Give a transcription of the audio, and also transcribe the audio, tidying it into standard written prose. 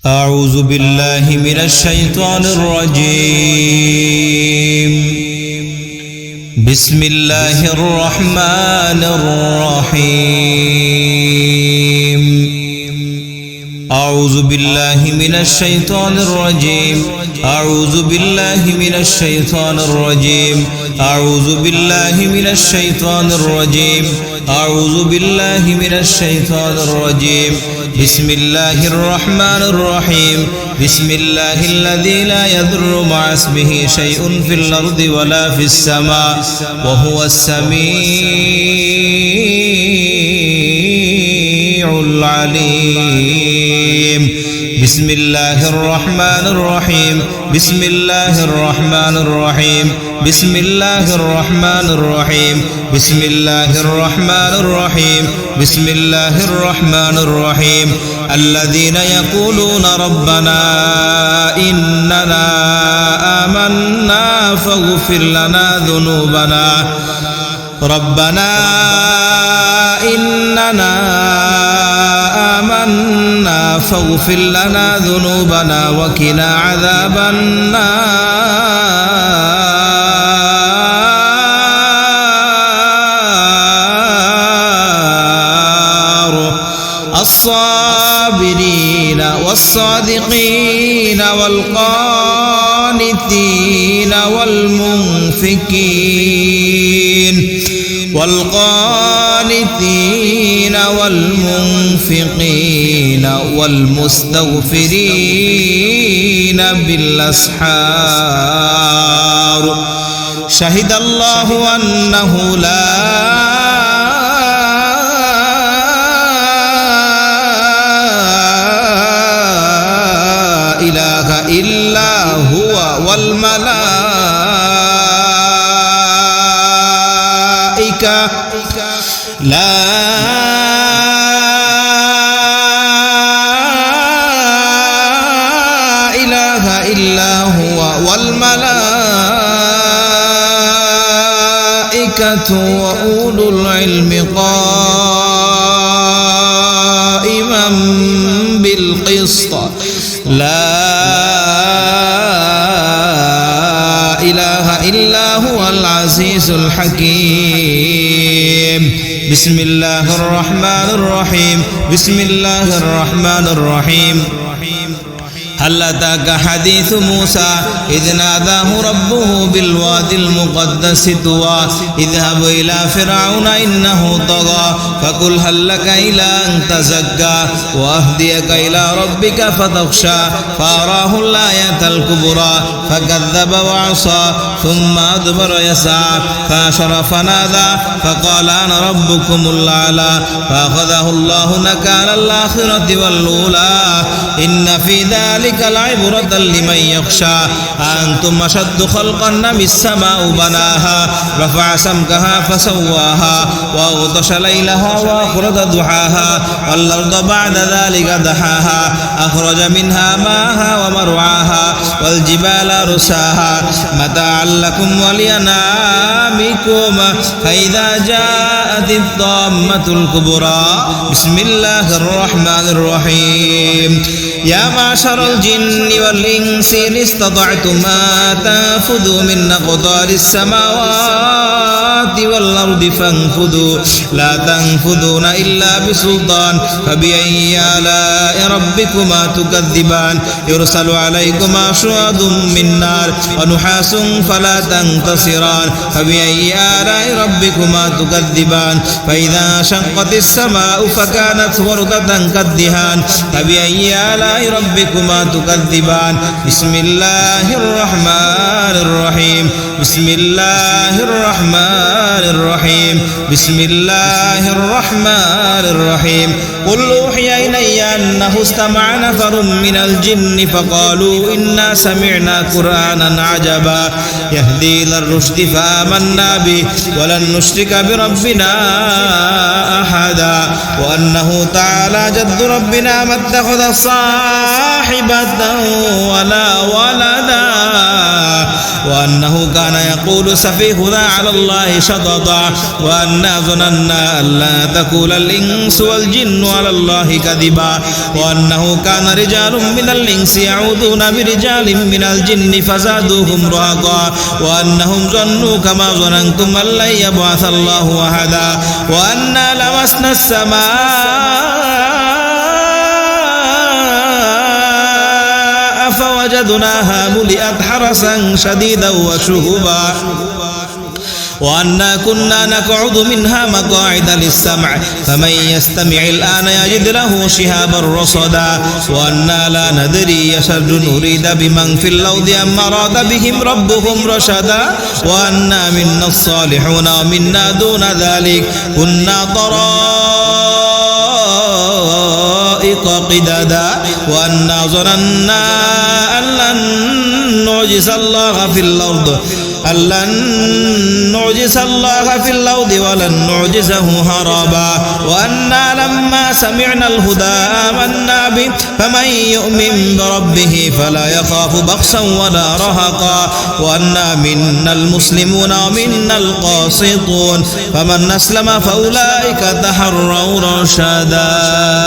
أعوذ بالله من الشيطان الرجيم بسم الله الرحمن الرحيم أعوذ بالله من الشيطان الرجيم أعوذ بالله من الشيطان الرجيم أعوذ بالله من الشيطان الرجيم أعوذ بالله من الشيطان الرجيم بسم الله الرحمن الرحيم بسم الله الذي لا يضر مع اسمه شيء في الأرض ولا في السماء وهو السميع العليم بسم الله الرحمن الرحيم بسم الله الرحمن الرحيم بسم الله الرحمن الرحيم بسم الله الرحمن الرحيم بسم الله الرحمن الرحيم الذين يقولون ربنا إننا آمنا فاغفر لنا ذنوبنا ربنا إننا آمنا فاغفر لنا ذنوبنا وقنا عذاب النار الصابرين والصادقين والقانتين والقانتين والمنفقين والمستغفرين بالأسحار شهد الله أنه لا إله إلا هو والملائكة لا إله إلا هو والملائكة وأولو العلم قائما بالقسط لا إله إلا هو العزيز الحكيم بسم الله الرحمن الرحيم بسم الله الرحمن الرحيم هل أتاك حديث موسى إذ ناداه ربه بالوادي المقدس طوى اذهب إلى فرعون إنه طغى فقل هل لك إلى أن تزكى وأهديك إلى ربك فتخشى فأراه الآية الكبرى فكذب وعصى ثم أدبر يسعى فحشر فنادى فقال أنا ربكم الأعلى فأخذه الله نكال الآخرة والأولى إن في ذلك العبرة لمن يخشى أنتم أشد خلقا أم السماء بناها رفع سمكها فسواها وأغطش ليلها وأخرج ضحاها والأرض بعد ذلك دحاها أخرج منها ماءها ومرعاها والجبال أرساها متاعا لكم ولأنعامكم فإذا جاءت الطامة الكبرى بسم الله الرحمن الرحيم يا معشر الجن والإنس إن استطعتم أن تنفذوا من أقطار السماوات والأرض فانفذوا لا تنفذون إلا بسلطان فبأي آلاء ربكما تكذبان يرسل عليكما شواظ من نار ونحاس فلا تنتصران فبأي آلاء ربكما تكذبان فإذا شقت السماء فكانت وردة كالدهان فبأي آلاء ربكما تكذبان بسم الله الرحمن الرحيم بسم الله الرحمن الرحيم بسم الله الرحمن الرحيم قل أوحي إلي أنه استمع نفر من الجن فقالوا إنا سمعنا قرآنا عجبا يهدي إلى الرشد فآمنا به ولن نشرك بربنا أحدا وأنه تعالى جد ربنا ما اتخذ صاحبا صاحبة ولا ولدا وأنه كان يقول سفيهنا على الله شططا وأنا ظننا أن لا تقول الإنس والجن على الله كذبا وأنه كان رجال من الإنس يعوذون برجال من الجن فزادوهم رهقا وأنهم ظنوا كما ظننتم أن لن يبعث الله أحدا وأنا لمسنا السماء فوجدناها ملئت حرسا شديدا وشهبا وأنا كنا نقعد منها مقاعد للسمع فمن يستمع الآن يجد له شهابا رصدا وأنا لا ندري أشر نريد بمن في الأرض أم أراد بهم ربهم رشدا وأنا منا الصالحون ومنا دون ذلك كنا طرائق قددا وأنا ظننا أن لن نعجز الله في الأرض ولن نعجزه هربا وأنا لما سمعنا الهدى آمنا به فمن يؤمن بربه فلا يخاف بخسا ولا رهقا وأنا منا المسلمون ومنا القاسطون فمن أسلم فأولئك تحروا رشدا